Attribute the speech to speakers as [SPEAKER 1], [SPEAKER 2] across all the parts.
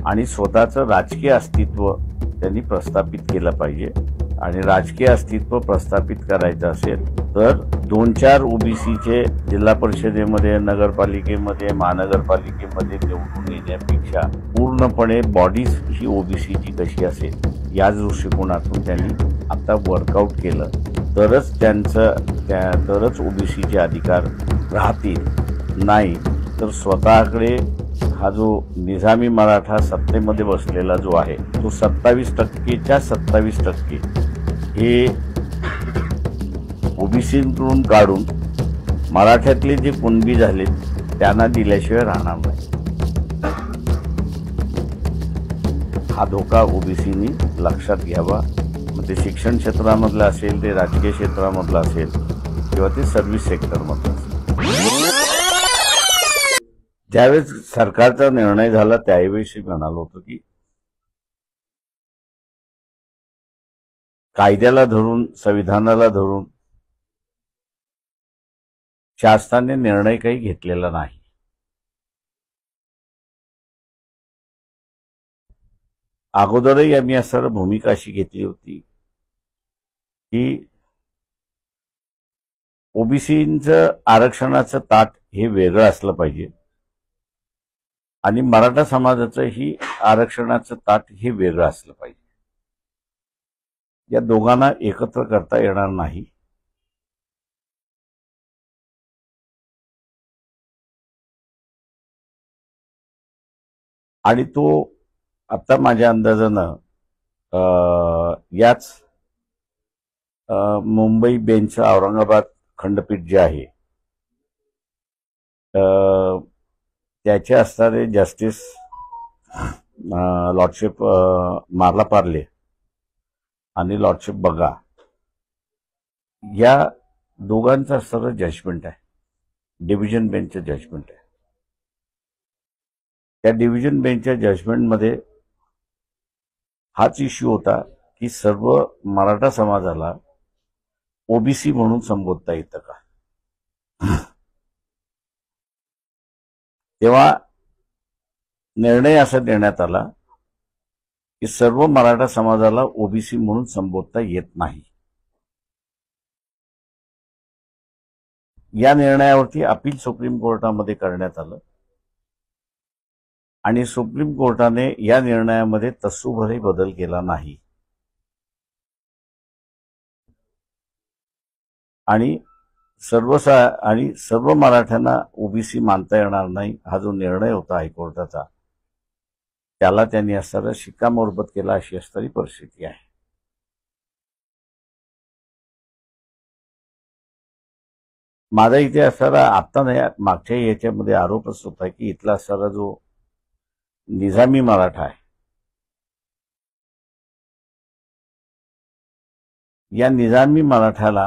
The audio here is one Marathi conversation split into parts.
[SPEAKER 1] आणि स्वतःचं राजकीय अस्तित्व त्यांनी प्रस्थापित केलं पाहिजे। आणि राजकीय अस्तित्व प्रस्थापित करायचं असेल तर 2-4 ओबीसीचे जिल्हा परिषदेमध्ये, नगरपालिकेमध्ये, महानगरपालिकेमध्ये निवडून येण्यापेक्षा पूर्णपणे बॉडीज ही ओबीसीची कशी असेल या दृष्टिकोनातून त्यांनी आता वर्कआउट केलं तरच ओबीसीचे अधिकार राहतील। नाही तर स्वतःकडे हा जो निजामी मराठा सत्तेमध्ये बसलेला जो आहे तो 27%च्या 27% हे ओबीसीकडून काढून मराठ्यातले जे कुणबी झाले त्यांना दिल्याशिवाय राहणार नाही। हा धोका ओबीसीनी लक्षात घ्यावा। मग ते शिक्षण क्षेत्रामधला असेल, ते राजकीय क्षेत्रामधला असेल किंवा ते सर्व्हिस सेक्टरमधलं असेल। ज्यावेळेस सरकारचा निर्णय झाला त्यावेळेस म्हणालो होतो की कायद्याला धरून, संविधानाला धरून शासनाने निर्णय काही घेतलेला नाही। अगोदरही आम्ही असं भूमिका अशी घेतली होती की ओबीसीचं आरक्षणाचं ताट हे वेगळं असलं पाहिजे आणि मराठा समाजाचं ही आरक्षणाचं ताट हे वेगळं असलं पाहिजे। या दोघांना एकत्र करता येणार नाही। आणि तो आता माझ्या अंदाजानं याच मुंबई बेंच, औरंगाबाद खंडपीठ जे आहे त्याचे असणारे जस्टिस लॉर्डशिप मार्ला पार्ले आणि लॉर्डशिप बगा या दोघांचं असणारं जजमेंट आहे, डिव्हिजन बेंचचं जजमेंट आहे। त्या डिव्हिजन बेंचच्या जजमेंटमध्ये हाच इश्यू होता की सर्व मराठा समाजाला ओबीसी म्हणून संबोधता येतं का। तेव्हा निर्णय असा देण्यात आला की सर्व मराठा समाजाला ओबीसी म्हणून संबोधता येत नाही। या निर्णयावरती अपील सुप्रीम कोर्टामध्ये करण्यात आलं आणि सुप्रीम कोर्टाने या निर्णयामध्ये तसूभरही बदल केला नाही आणि सर्व मराठ्यांना ओबीसी मानता येणार नाही हा जो निर्णय होता हायकोर्टाचा त्याला त्यांनी असणारा शिक्कामोर्तब केला अशी असणारी परिस्थिती आहे। माझा इथे असणारा आता नाही मागच्या याच्यामध्ये आरोपच होता की इथला असणारा जो निजामी मराठा आहे या निजामी मराठ्याला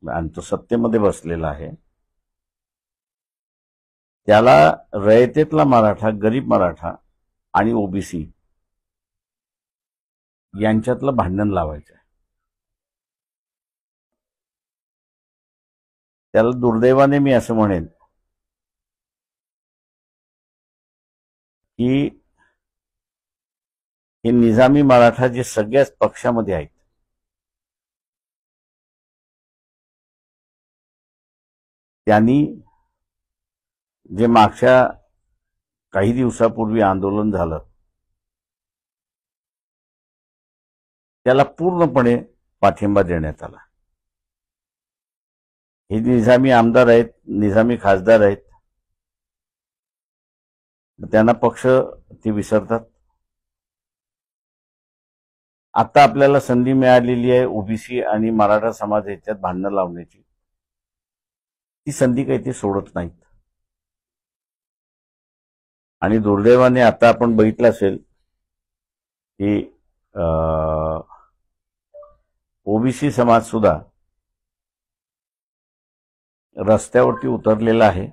[SPEAKER 1] आणि तो सत्तेमध्ये बसलेला आहे त्याला रयतेतला मराठा, गरीब मराठा आणि ओबीसी यांच्यातलं भांडण लावायचं आहे। त्याला दुर्दैवाने मी असं म्हणेन की हे निजामी मराठा जे सगळ्याच पक्षामध्ये आहेत त्यांनी जे मागच्या काही दिवसापूर्वी आंदोलन झालं त्याला पूर्णपणे पाठिंबा देण्यात आला। हे निजामी आमदार आहेत, निजामी खासदार आहेत, त्यांना पक्ष ते विसरतात। आता आपल्याला संधी मिळालेली आहे ओबीसी आणि मराठा समाज याच्यात भांडणं लावण्याची, ती संधी काही ते सोडत नाहीत। आणि दुर्दैवाने आता आपण बघितलं असेल की ओबीसी समाज सुद्धा रस्त्यावरती उतरलेला आहे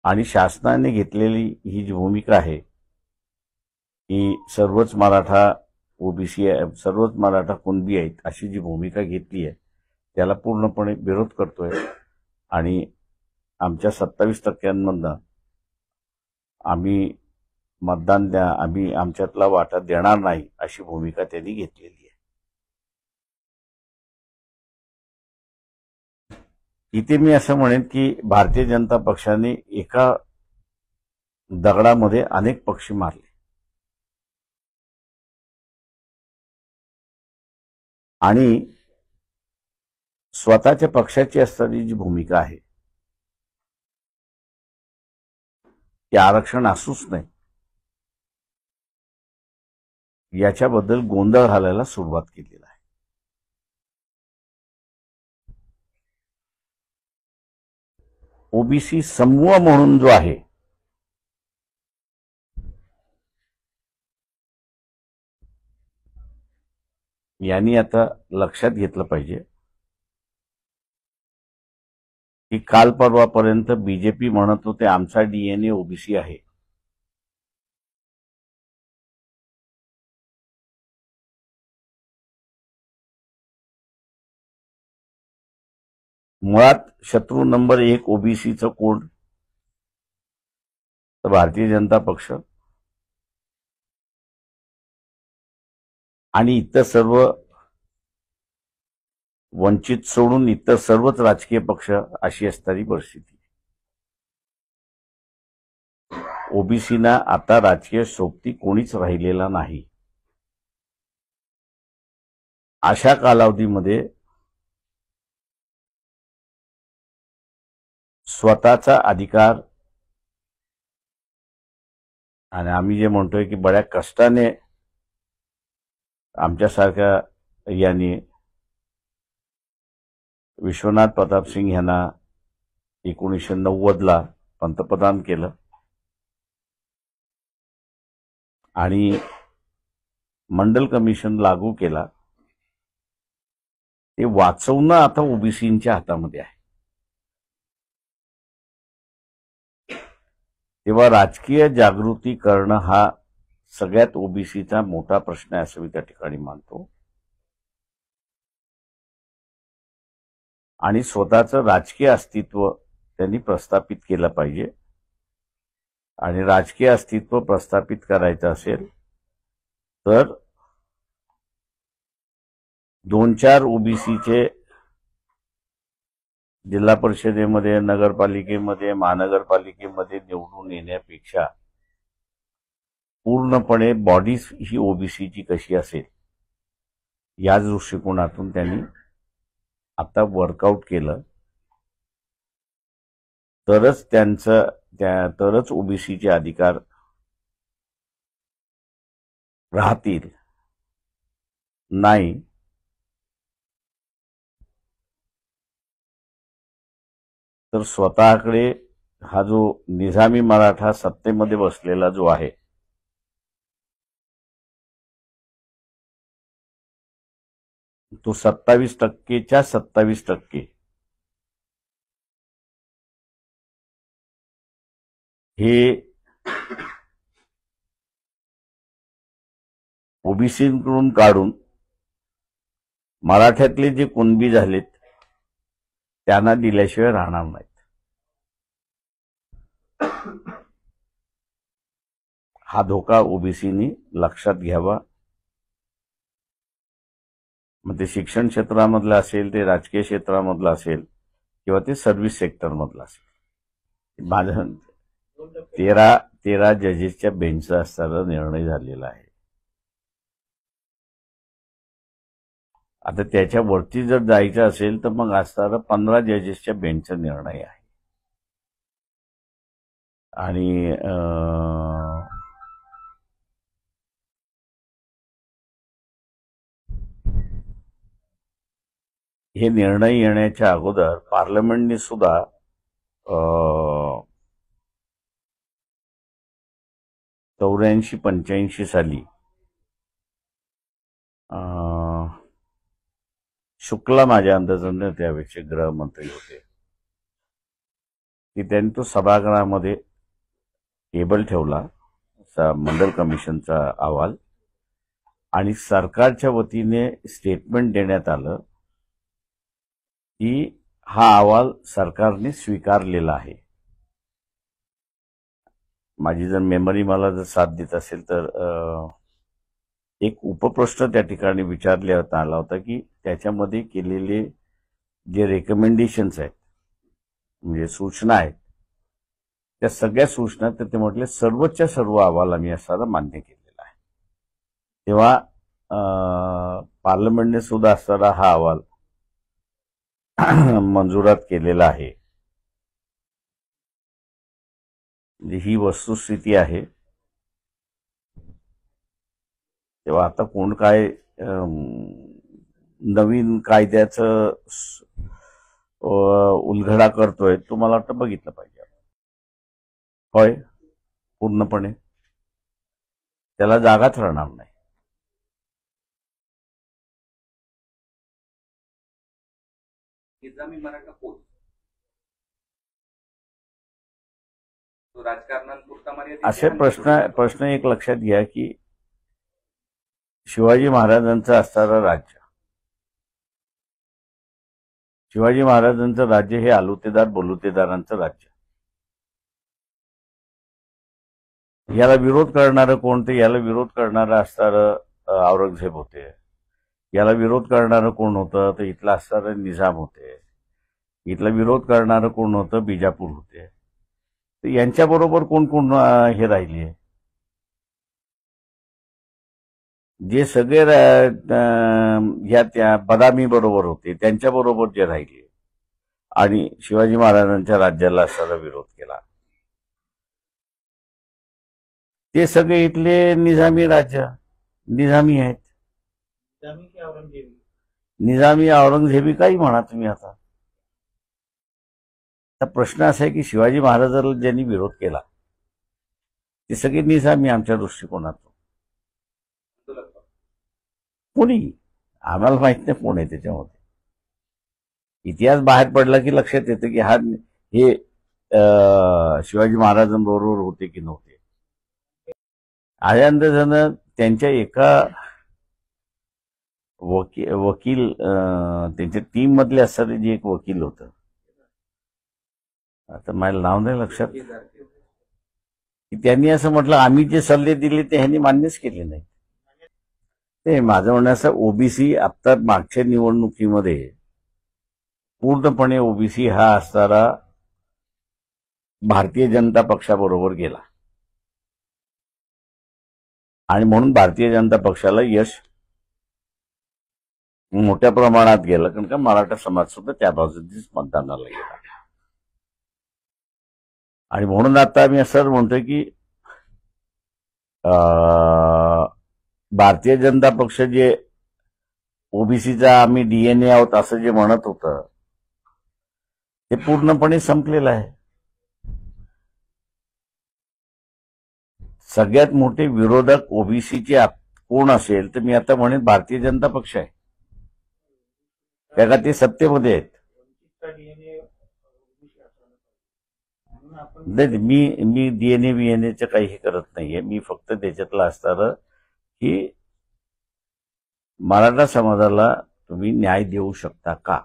[SPEAKER 1] आणि शासनाने घेतलेली ही जी भूमिका आहे की सर्वच मराठा ओबीसी सर्वच मराठा कुणबी आहेत अशी जी भूमिका घेतली आहे त्याला पूर्णपणे विरोध करतोय आणि आमच्या 27% आम्ही मतदान द्या, आम्ही आमच्यातला वाटा देणार नाही, अशी भूमिका त्यांनी घेतलेली आहे. इथे मी असं म्हणेन की भारतीय जनता पक्षाने एका दगडामध्ये अनेक पक्षी मारले आणि स्वतःच्या पक्षाची असणारी जी भूमिका आहे ते आरक्षण असूच नाही याच्याबद्दल गोंधळ घालायला सुरुवात केलेला आहे. ओबीसी समूह म्हणून जो आहे यांनी आता लक्षात घेतलं पाहिजे की काल परवापर्यंत बीजेपी म्हणत होते आमचा डीएनए ओबीसी आहे. मुळात शत्रू नंबर 1 ओबीसीचं कोण तर भारतीय जनता पक्ष आणि इतर सर्व वंचित सोडून इतर सर्वच राजकीय पक्ष अशी असणारी परिस्थिती. ओबीसीना आता राजकीय सोबती कोणीच राहिलेला नाही. अशा कालावधीमध्ये स्वतःचा अधिकार आणि आम्ही जे म्हणतोय की बड्या कष्टाने आमच्यासारख्या यांनी विश्वनाथ प्रताप सिंग यांना 1990ला पंतप्रधान केलं आणि मंडल कमिशन लागू केला. ते वाचवणं आता ओबीसींच्या हातामध्ये आहे. तेव्हा राजकीय जागृती करणं हा सगळ्यात ओबीसीचा मोठा प्रश्न आहे असं मी त्या ठिकाणी मानतो. आणि स्वतःचं राजकीय अस्तित्व त्यांनी प्रस्थापित केलं पाहिजे. आणि राजकीय अस्तित्व प्रस्थापित करायचं असेल तर 2-4 ओबीसीचे जिल्हा परिषदेमध्ये, नगरपालिकेमध्ये, महानगरपालिकेमध्ये निवडून येण्यापेक्षा पूर्णपणे बॉडी ही ओबीसीची कशी असेल या दृष्टिकोनातून त्यांनी आता वर्कआउट केलं तरच ओबीसीचे अधिकार राहतील. नाही तर स्वतःकडे हा जो निजामी मराठा सत्तेमध्ये बसलेला जो आहे तो 27%च्या 27% हे ओबीसीकडून काढून मराठ्यातले जे कुणबी झालेत त्यांना दिल्याशिवाय राहणार नाहीत. हा धोका ओबीसीनी लक्षात घ्यावा. मग ते शिक्षण क्षेत्रामधलं असेल, ते राजकीय क्षेत्रामधलं असेल किंवा ते सर्व्हिस सेक्टरमधलं असेल. माझा 13 जजेसच्या बेंचचा असताना निर्णय झालेला आहे. आता त्याच्यावरती जर जायचं असेल तर मग असताना 15 जजेसच्या बेंचचा निर्णय आहे. आणि हे निर्णय येण्याच्या अगोदर पार्लमेंटने सुद्धा 84-85 साली शुक्ला माझ्या अंदाजाने त्यावेळेचे गृहमंत्री होते की त्यांनी तो सभागृहामध्ये टेबल ठेवला मंडल कमिशनचा अहवाल आणि सरकारच्या वतीने स्टेटमेंट देण्यात आलं की हा अहवाल सरकारने स्वीकारलेला आहे. माझी जर मेमरी मला जर साथ देत असेल तर एक उपप्रश्न त्या ठिकाणी विचारण्यात आला होता की त्याच्यामध्ये केलेले जे रेकमेंडेशन्स आहेत म्हणजे सूचना आहेत त्या सगळ्या सूचना तर ते म्हटले सर्वच्या सर्व अहवाल आम्ही असताना मान्य केलेला आहे. तेव्हा पार्लमेंटने सुद्धा असताना हा अहवाल मंजुरात केलेला आहे. ही वस्तुस्थिती आहे. तेव्हा आता कोण काय नवीन कायद्याचं उलगडा करतोय तो मला वाटतं बघितलं पाहिजे. होय, पूर्णपणे त्याला जागाच राहणार नाही.
[SPEAKER 2] निजामी मराठा कोच तो राजकारणापुरता मर्यादित
[SPEAKER 1] असे प्रश्न एक लक्षात घ्या की शिवाजी महाराजांचं असणारं राज्य, शिवाजी महाराजांचं राज्य हे आलुतेदार बलुतेदारांचं राज्य. याला विरोध करणारं कोण? ते याला विरोध करणारं असणारं औरंगजेब होते. याला विरोध करणारं कोण होतं? तर इथला असणारं निजाम होते. इथला विरोध करणारं कोण होतं? बिजापूर होते. तर यांच्याबरोबर कोण कोण हे राहिले? जे सगळे ह्या त्या बदामी बरोबर होते त्यांच्याबरोबर जे राहिले आणि शिवाजी महाराजांच्या राज्याला असणारा विरोध केला ते सगळे इथले निजामी राज्य, निजामी आहेत. निजामी औरंगजेबी काही म्हणा तुम्ही. आता प्रश्न असा आहे की शिवाजी महाराजांना ज्यांनी विरोध केला ते सगळे निजामी आमच्या दृष्टिकोनातून. कोणी आम्हाला माहित नाही कोण आहे त्याच्यामध्ये. इतिहास बाहेर पडला की लक्षात येतं की हे शिवाजी महाराजांबरोबर होते की नव्हते. जण त्यांच्या एका वकील त्यांच्या टीम मधले असणारे जे एक वकील होतं, आता मला नाव नाही लक्षात, की त्यांनी असं म्हटलं आम्ही जे सल्ले दिले ते ह्यांनी मान्यच केले नाही. ते माझं म्हणणं असं, ओबीसी आता मागच्या निवडणुकीमध्ये पूर्णपणे ओबीसी हा असणारा भारतीय जनता पक्षाबरोबर गेला आणि म्हणून भारतीय जनता पक्षाला यश मोठ्या प्रमाणात गेलं, कारण का मराठा समाज सुद्धा त्या बाजूनेच मतदानाला गेला. आणि म्हणून आता आम्ही असं म्हणतोय की भारतीय जनता पक्ष जे ओबीसीचा आम्ही डीएनए आहोत असं जे म्हणत होतं ते पूर्णपणे संपलेलं आहे. सगळ्यात मोठे विरोधक ओबीसीचे कोण असेल तर मी आता म्हणेन भारतीय जनता पक्ष आहे, त्या ते सत्तेमध्ये आहेत. नाही, मी डीएनए बीएनएचं काही हे करत नाहीये. मी फक्त त्याच्यातलं असणारं की मराठा समाजाला तुम्ही न्याय देऊ शकता का.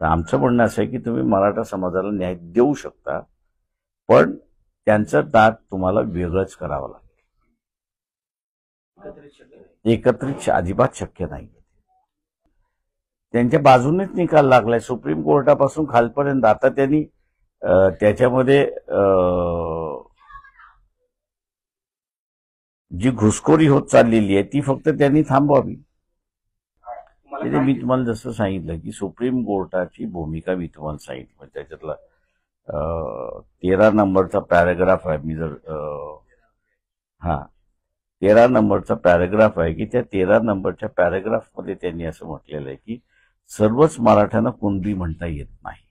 [SPEAKER 1] तर आमचं म्हणणं असं आहे की तुम्ही मराठा समाजाला न्याय देऊ शकता, पण त्यांचं दात तुम्हाला वेगळंच करावं लागेल. एकत्रित अजिबात शक्य नाही. त्यांच्या बाजूनेच निकाल लागलाय सुप्रीम कोर्टापासून खालपर्यंत. आता त्यांनी त्याच्यामध्ये जी घुसखोरी होत चाललेली आहे ती फक्त त्यांनी थांबवावी. मी तुम्हाला जसं सांगितलं की सुप्रीम कोर्टाची भूमिका मी तुम्हाला सांगितलं, त्याच्यातला 13 नंबरचा पॅराग्राफ आहे. मी जर 13 नंबरचा पॅराग्राफ आहे की त्या 13 नंबरच्या पॅराग्राफ मध्ये त्यांनी असं म्हटलेलं आहे की सर्वच मराठ्यांना कुणबी म्हणता येत नाही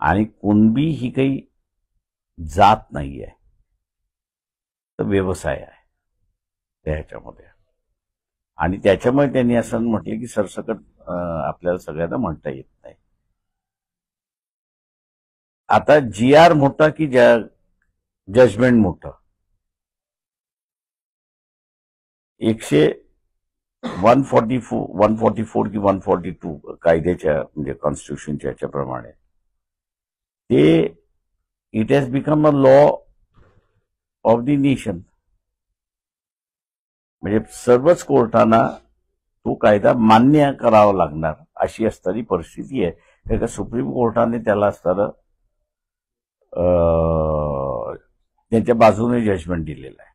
[SPEAKER 1] आणि कुणबी ही काही जात नाही आहे, तर व्यवसाय आहे त्याच्यामध्ये. आणि त्याच्यामुळे त्यांनी असं म्हटलं की सरसकट आपल्याला सगळ्यांना म्हणता येत नाही. आता जीआर मोठा की जजमेंट मोठं? 144 की 142 कायद्याच्या म्हणजे कॉन्स्टिट्यूशनच्या याच्याप्रमाणे ते it has become a law of the nation. म्हणजे सर्वच कोर्टांना तो कायदा मान्य करावा लागणार अशी असणारी परिस्थिती आहे. कारण का सुप्रीम कोर्टाने त्याला असताना त्यांच्या बाजूने जजमेंट दिलेलं आहे.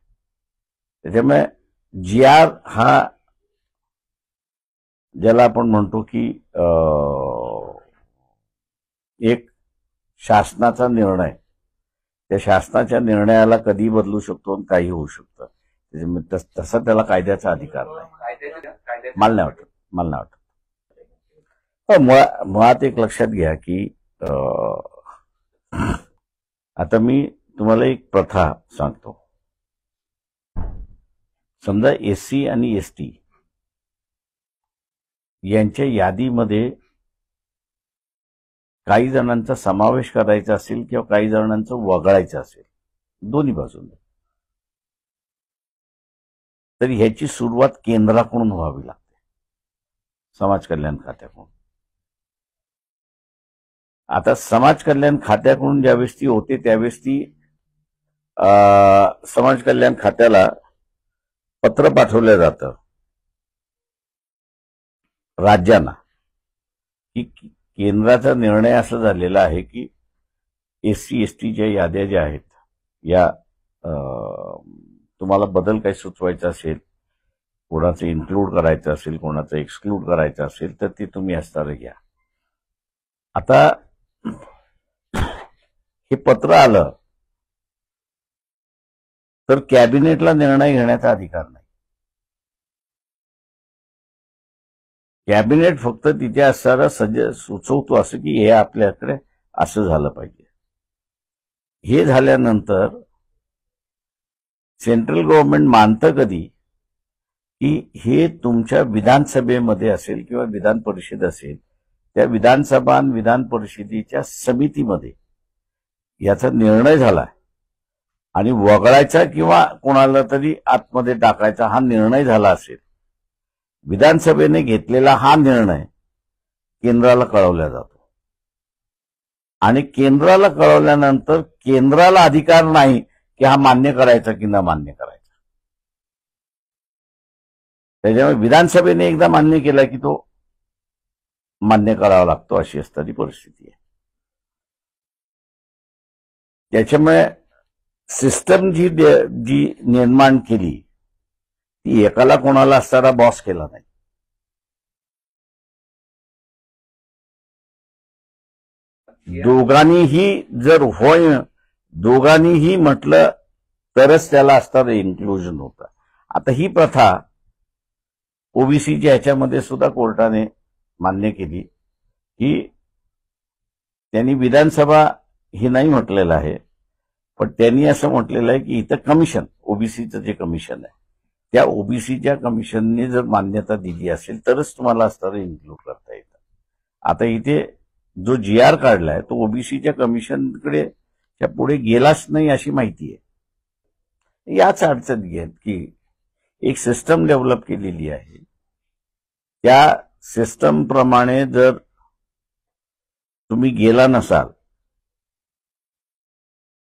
[SPEAKER 1] त्याच्यामुळे GR हा ज्याला आपण म्हणतो की एक शासनाचा निर्णय, त्या शासनाच्या निर्णयाला कधी बदलू शकतो आणि काही होऊ शकतं. तसा त्याला कायद्याचा अधिकार नाही. मला नाही वाटत. मुळात एक लक्षात घ्या की आता मी तुम्हाला एक प्रथा सांगतो. समजा SC आणि ST यांच्या यादीमध्ये काही जणांचा समावेश करायचा असेल किंवा काही जणांचं वगळायचं असेल, दोन्ही बाजूने, तर ह्याची सुरुवात केंद्राकडून व्हावी लागते, समाज कल्याण खात्याकडून. आता समाज कल्याण खात्याकडून ज्यावेळेस ती होते त्यावेळेस ती समाज कल्याण खात्याला पत्र पाठवलं जातं राज्यांना की केंद्राचा निर्णय असा झालेला आहे की SC STच्या याद्या ज्या आहेत या तुम्हाला बदल काही सुचवायचा असेल, कोणाचं इन्क्लूड करायचं असेल, कोणाचं एक्सक्लूड करायचं असेल तर ते तुम्ही असताना घ्या. आता हे पत्र आलं तर कॅबिनेटला निर्णय घेण्याचा अधिकार नाही. कॅबिनेट फक्त तिथे असणारा सुचवतो असं की हे आपल्याकडे असं झालं पाहिजे. हे झाल्यानंतर सेंट्रल गव्हर्नमेंट मानतं कधी की हे तुमच्या विधानसभेमध्ये असेल किंवा विधान परिषद असेल, त्या विधानसभा आणि विधान परिषदेच्या समितीमध्ये याचा निर्णय झालाय आणि वगळायचा किंवा कोणाला तरी आतमध्ये टाकायचा हा निर्णय झाला असेल, विधानसभेने घेतलेला हा निर्णय केंद्राला कळवला जातो आणि केंद्राला कळवल्यानंतर केंद्राला अधिकार नाही की हा मान्य करायचा की न मान्य करायचा. त्याच्यामुळे विधानसभेने एकदा मान्य केला की तो मान्य करावा लागतो, अशी असणारी परिस्थिती आहे. त्याच्यामुळे सिस्टम जी निर्माण केली ती एकाला कोणाला असणारा बॉस केला नाही. दोघांनीही जर दोघांनीही म्हटलं तरच त्याला असणारं इन्क्लुजन होतं. आता ही प्रथा ओबीसीच्या ह्याच्यामध्ये सुद्धा कोर्टाने मान्य केली की त्यांनी विधानसभा हे नाही म्हटलेलं आहे, पण त्यांनी असं म्हटलेलं आहे की इथं कमिशन, ओबीसीचं जे कमिशन आहे त्या ओबीसीच्या कमिशनने जर मान्यता दिली असेल तरच तुम्हाला असणारं इन्क्लूड करता येतं. आता इथे जो GR काढलाय तो ओबीसीच्या कमिशनकडे त्या पुढे गेलाच नाही अशी माहिती आहे. याच अडचण घेत की एक सिस्टम डेव्हलप केलेली आहे, त्या सिस्टम प्रमाणे जर तुम्ही गेला नसाल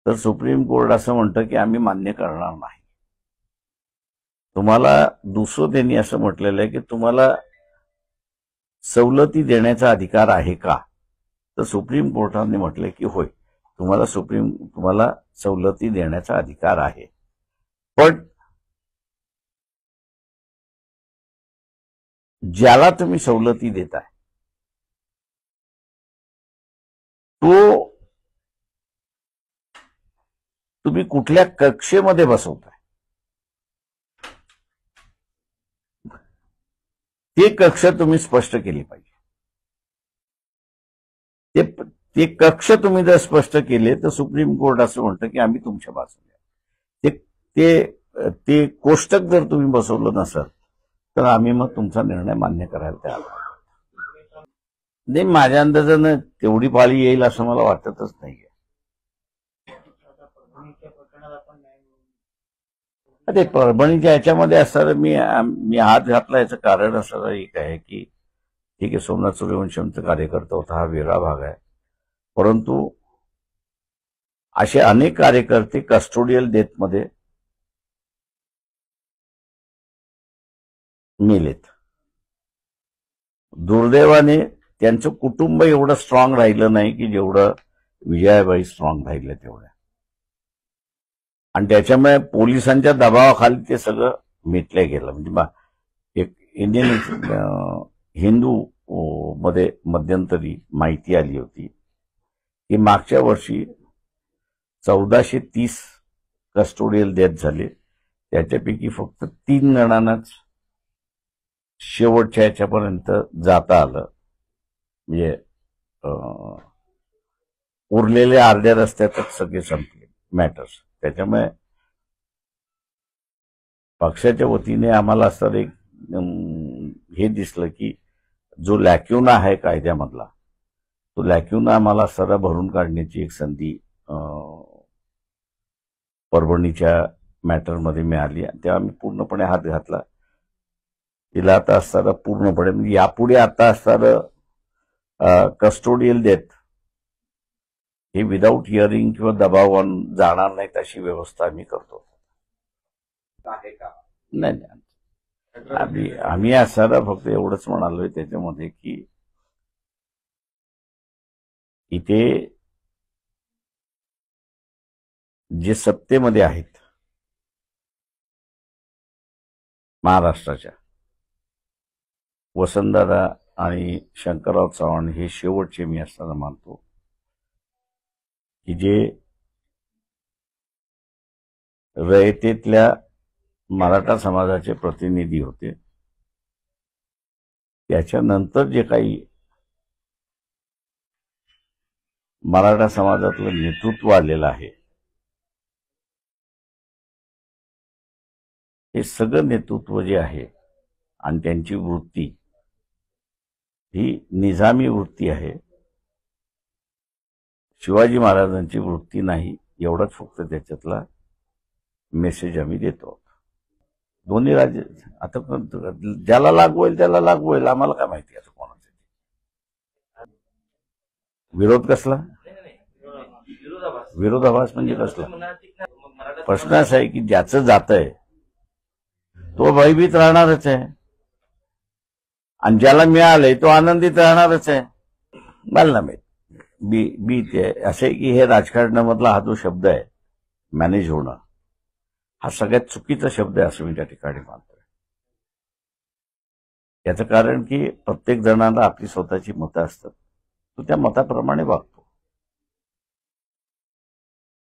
[SPEAKER 1] तर सुप्रीम कोर्ट असं म्हणतं की आम्ही मान्य करणार नाही. तुम्हाला दुसरं त्यांनी असं म्हटलेलं आहे की तुम्हाला सवलती देण्याचा अधिकार आहे का, तर सुप्रीम कोर्टाने म्हटलं की होय, तुम्हाला सवलती देण्याचा अधिकार आहे. पण ज्याला तुम्ही सवलती देताय तो तुम्ही कुठल्या कक्षेमध्ये बसवताय ते कक्ष तुम्ही स्पष्ट केली पाहिजे. ते कक्ष तुम्ही जर स्पष्ट केले तर सुप्रीम कोर्ट असं म्हणतं की आम्ही तुमच्या बाजूने. ते कोष्टक जर तुम्ही बसवलं नसाल तर आम्ही मग तुमचा निर्णय मान्य करायला तयार आहोत. नाही, माझ्या अंदाजानं तेवढी पाळी येईल असं मला वाटतच नाहीये. ते परभणीच्या ह्याच्यामध्ये असताना मी हात घातला याचं कारण असं एक आहे की ठीक आहे, सोमनाथ सूर्यवंशमचा कार्यकर्ता होता, हा वेगळा भाग आहे, परंतु असे अनेक कार्यकर्ते कस्टोडियल डेथमध्ये मेलेत. दुर्दैवाने त्यांचं कुटुंब एवढं स्ट्रॉंग राहिलं नाही की जेवढं विजयाबाई स्ट्रॉंग राहिलं तेवढ्या, आणि त्याच्यामुळे पोलिसांच्या दबावाखाली ते सगळं मिटलं गेलं. म्हणजे एक इंडियन हिंदू मध्ये मध्यंतरी माहिती आली होती की मागच्या वर्षी 1430 कस्टोडियल डेथ झाले, त्याच्यापैकी फक्त 3 जणांनाच शेवटच्या याच्यापर्यंत जाता आलं. म्हणजे उरलेले अर्ध्या रस्त्यातच सगळे संपले मॅटर्स. त्याच्यामुळे पक्षाच्या वतीने आम्हाला असं एक हे दिसलं की जो लॅक्युना आहे कायद्यामधला, तो लॅक्युना आम्हाला सारा भरून काढण्याची एक संधी परभणीच्या मॅटरमध्ये मिळाली, आणि तेव्हा आम्ही पूर्णपणे हात घातला. तिला आता असताना पूर्णपणे म्हणजे यापुढे आता असणारं कस्टोडियल डेथ हे विदाऊट हिअरिंग किंवा दबावान जाणार नाहीत अशी व्यवस्था आम्ही करतो.
[SPEAKER 2] आहे का?
[SPEAKER 1] नाही, आम्ही असताना फक्त एवढंच म्हणालोय त्याच्यामध्ये की इथे जे सत्तेमध्ये आहेत महाराष्ट्राच्या, वसंतदादा आणि शंकरराव चव्हाण हे शेवटचे मी असताना मानतो की जे रयतेतल्या मराठा समाजाचे प्रतिनिधी होते, त्याच्यानंतर जे काही मराठा समाजातलं नेतृत्व आलेलं आहे, हे सगळं नेतृत्व जे आहे आणि त्यांची वृत्ती ही निजामी वृत्ती आहे, शिवाजी महाराजांची वृत्ती नाही. एवढाच फक्त त्याच्यातला मेसेज आम्ही देतो. दोन्ही राज्य आता ज्याला लागू होईल त्याला लागू होईल, आम्हाला काय माहिती आता कोणाचा विरोध कसला, विरोधाभास म्हणजे कसला. प्रश्न असा आहे की ज्याचं जात आहे तो भयभीत राहणारच आहे, आणि ज्याला मिळालंय तो आनंदित राहणारच आहे. मला ना बी ते असे की हे राजकारणामधला हा जो शब्द आहे मॅनेज होणं, हा सगळ्यात चुकीचा शब्द आहे असं मी त्या ठिकाणी मानतोय. याचं कारण की प्रत्येक जणाला आपली स्वतःची मतं असतात, तो त्या मताप्रमाणे वागतो.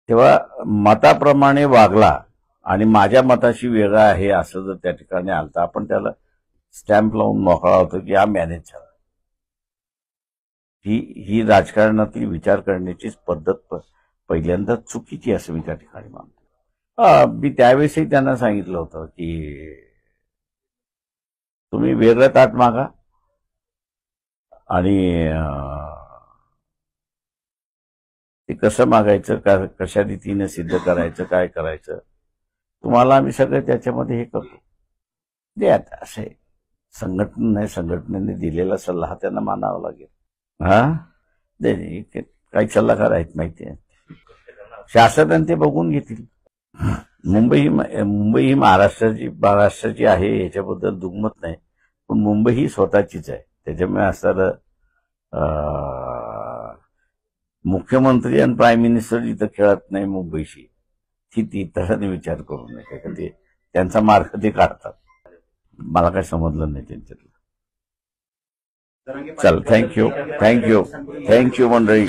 [SPEAKER 1] तेव्हा मताप्रमाणे वागला आणि माझ्या मताशी वेगळा आहे असं जर त्या ठिकाणी आलं तर आपण त्याला स्टॅम्प लावून मोकळा होतो की हा मॅनेज झाला. ही राजकारणातली विचार करण्याची पद्धत पहिल्यांदा चुकीची असं मी त्या ठिकाणी मानतो. मी त्यावेळेसही त्यांना सांगितलं होतं की तुम्ही वेगळं ताट मागा आणि ते कसं मागायचं, कशा रीतीने सिद्ध करायचं, काय करायचं, तुम्हाला आम्ही सगळं त्याच्यामध्ये हे करतो. ते आता असे संघटना, संघटनेने दिलेला सल्ला हा त्यांना मानावा लागेल. काही सल्लागार आहेत माहिती आहे, शासनाने ते बघून घेतील. मुंबई ही महाराष्ट्राची आहे याच्याबद्दल दुमत नाही, पण मुंबई ही स्वतःचीच आहे. त्याच्यामुळे असं मुख्यमंत्री आणि प्राईम मिनिस्टर जिथं खेळत नाही मुंबईशी, ती तशाने विचार करू नये, ते त्यांचा मार्ग ते काढतात. मला काय समजलं नाही त्यांच्यातलं. चल, थँक्यू मंडळी.